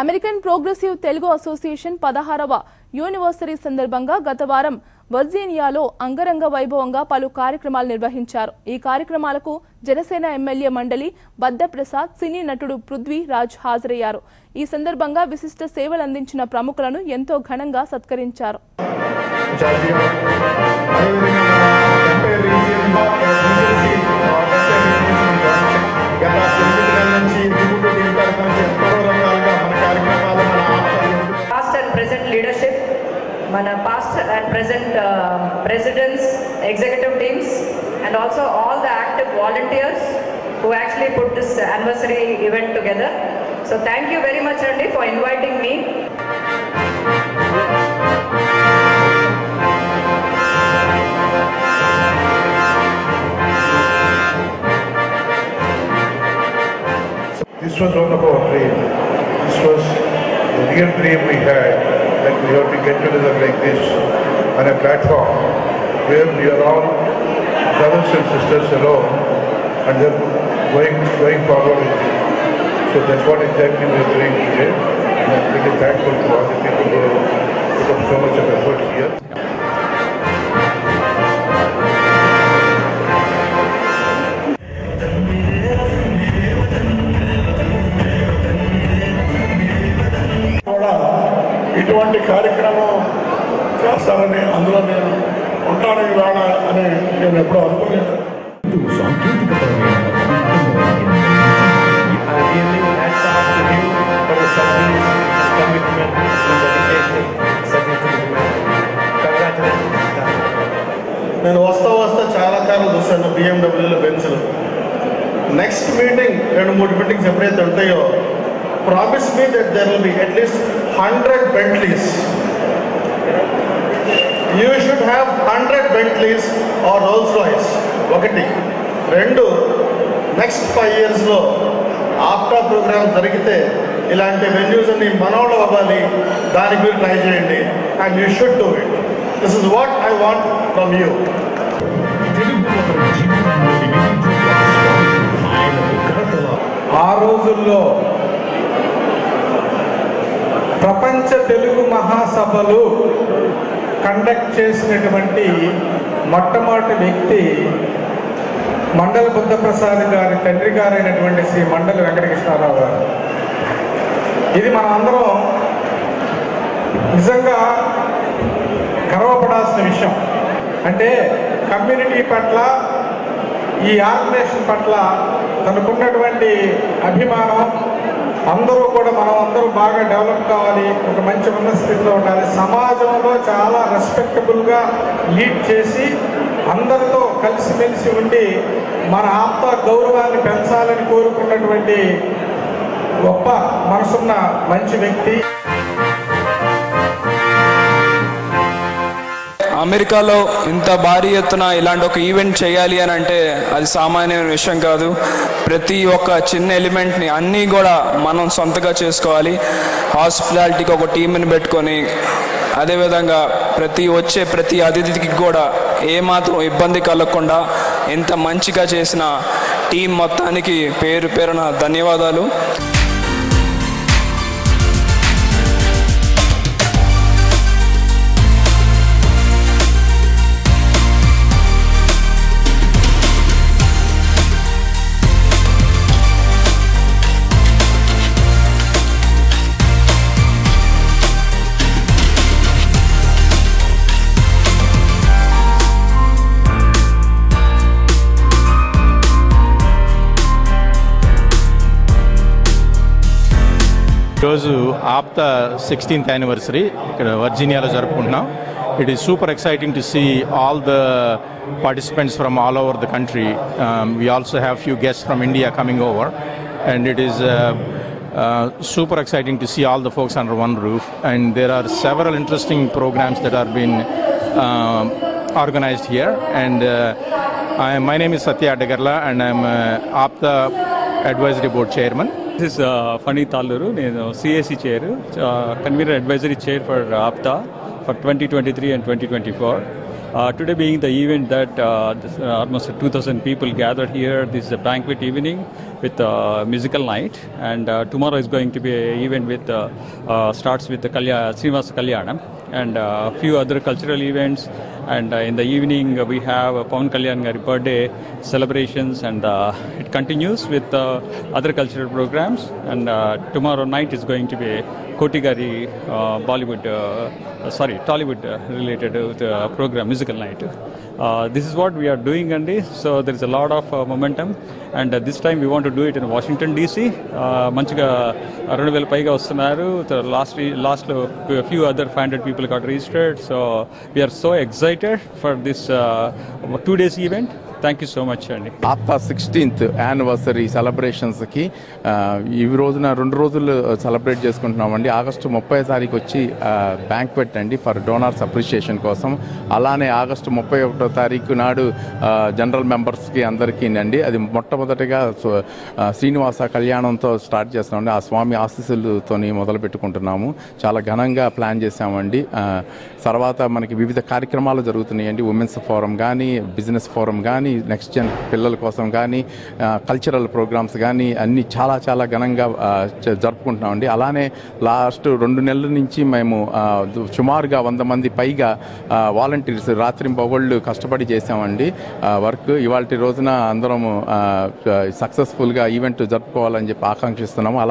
American progressive Telugu association 16వ anniversary సందర్భంగా గత వారం వర్జీనియాలో అంగరంగ వైభవంగా పలు కార్యక్రమాలు నిర్వహించారు. ఈ కార్యక్రమాలకు జనసేన ఎమ్మెల్యే మండలి బద్ద ప్రసాద్, సినీ నటుడు పృథ్వీ రాజ్ హాజరయ్యారు. ఈ సందర్భంగా విశిష్ట సేవలు అందించిన ప్రముఖులను ఎంతో ఘనంగా సత్కరించారు. Past and present leadership, past and present presidents, executive teams, and also all the active volunteers who actually put this anniversary event together. So thank you very much, Randy, for inviting me. This was one of our dreams. This was the real dream we had, that we have to get together like this on a platform where we are all brothers and sisters alone and then going forward with it. So that's what exactly we are doing today. And I'm really thankful to all the people who put up so much of effort here. ఇటువంటి కార్యక్రమం చేస్తారని అందులో నేను ఉంటానని వేళ అని నేను ఎప్పుడూ అనుకోలేదు. నేను వస్తా చాలా కాలం చూశాను బిఎండబ్ల్యూలో, బెంచ్లు. నెక్స్ట్ మీటింగ్ 2-3 మీటింగ్స్ ఎప్పుడైతే ఉంటాయో, promise me that there will be at least 100 Bentleys. You should have 100 Bentleys or Rolls Royce. ఒకటి. 2, నెక్స్ట్ 5 yearsలో ఆప్టా ప్రోగ్రామ్ జరిగితే ఇలాంటి వెన్యూస్ అన్ని మనోళ్ళు అవ్వాలి. దానికి మీరు ట్రై చేయండి. And you should do it. This is what I want from you. ఆ రోజుల్లో ప్రపంచ తెలుగు మహాసభలు కండక్ట్ చేసినటువంటి మొట్టమొదటి వ్యక్తి మండలి బుద్ధప్రసాద్ గారి తండ్రి గారైనటువంటి శ్రీ మండలి వెంకటకృష్ణారావు గారు. ఇది మనం అందరం నిజంగా గర్వపడాల్సిన విషయం. అంటే కమ్యూనిటీ పట్ల, ఈ ఆర్గనైజేషన్ పట్ల తనకున్నటువంటి అభిమానం, అందరూ కూడా మనం అందరూ బాగా డెవలప్ కావాలి, ఒక మంచి ఉన్నత స్థితిలో ఉండాలి, సమాజంలో చాలా రెస్పెక్టబుల్గా లీడ్ చేసి అందరితో కలిసిమెలిసి ఉండి మన ఆప్త గౌరవాన్ని పెంచాలని కోరుకున్నటువంటి గొప్ప మనసున్న మంచి వ్యక్తి. అమెరికాలో ఇంత భారీ ఎత్తున ఇలాంటి ఒక ఈవెంట్ చేయాలి అని అంటే అది సామాన్యమైన విషయం కాదు. ప్రతి ఒక్క చిన్న ఎలిమెంట్ని అన్నీ కూడా మనం సొంతగా చేసుకోవాలి. హాస్పిటాలిటీకి ఒక టీంని పెట్టుకొని, అదేవిధంగా ప్రతి అతిథికి కూడా ఏమాత్రం ఇబ్బంది కలగకుండా ఎంత మంచిగా చేసిన టీం మొత్తానికి పేరు పేరున ధన్యవాదాలు. ఈరోజు ఆప్తా 16th యానివర్సరీ ఇక్కడ వర్జీనియాలో జరుపుకుంటున్నాం. It is super exciting to see all the participants from all over the country. We also have few guests from India coming over, and it is super exciting to see all the folks under one roof. And there are several interesting programs that are being organized here. And my name is Satya Adagarla, and I'm APTA Advisory Board Chairman. This is Fani Talluru, CAC Chair, Convener Advisory Chair for APTA for 2023 and 2024. Today being the event that almost 2,000 people gathered here, this is a banquet evening with musical night, and tomorrow is going to be an event with starts with the Srinivasa Kalyanam and a few other cultural events, and in the evening we have Pawan Kalyan Gari birthday celebrations, and it continues with other cultural programs, and tomorrow night is going to be Koti Gari Tollywood related program, musical night. This is what we are doing, Andy. So there is a lot of momentum, and this time we want to do it in Washington DC. Manchiga 2,000 paiga vastunaru. Last a few other 500 people got registered. So we are so excited for this 2 days event. Thank you so much అండి. APTA 16th anniversary సెలబ్రేషన్స్కి ఈ రోజున 2 రోజులు celebrate చేసుకుంటున్నామండి. August 30వ తారీఖు వచ్చి banquet అండి for donors appreciation కోసం. అలానే August 31వ తారీఖు నాడు జనరల్ మెంబర్స్కి అందరికీ అండి. అది మొట్టమొదటిగా శ్రీనివాస కళ్యాణంతో స్టార్ట్ చేస్తామండి. ఆ స్వామి ఆశీస్సులతో మొదలు పెట్టుకుంటున్నాము. చాలా ఘనంగా ప్లాన్ చేశామండి. తర్వాత మనకి వివిధ కార్యక్రమాలు జరుగుతున్నాయండి. ఉమెన్స్ ఫోరం కానీ, బిజినెస్ ఫోరం కానీ, నెక్స్ట్ జన్ పిల్లల కోసం కానీ, కల్చరల్ ప్రోగ్రామ్స్ కానీ అన్నీ చాలా చాలా ఘనంగా జరుపుకుంటున్నామండి. అలానే లాస్ట్ 2 నెలల నుంచి మేము సుమారుగా 100 మంది పైగా వాలంటీర్స్ రాత్రింబవళ్ళు కష్టపడి చేసామండి వర్క్. ఇవాళ రోజున అందరం సక్సెస్ఫుల్గా ఈవెంట్ జరుపుకోవాలని చెప్పి ఆకాంక్షిస్తున్నాము. అలా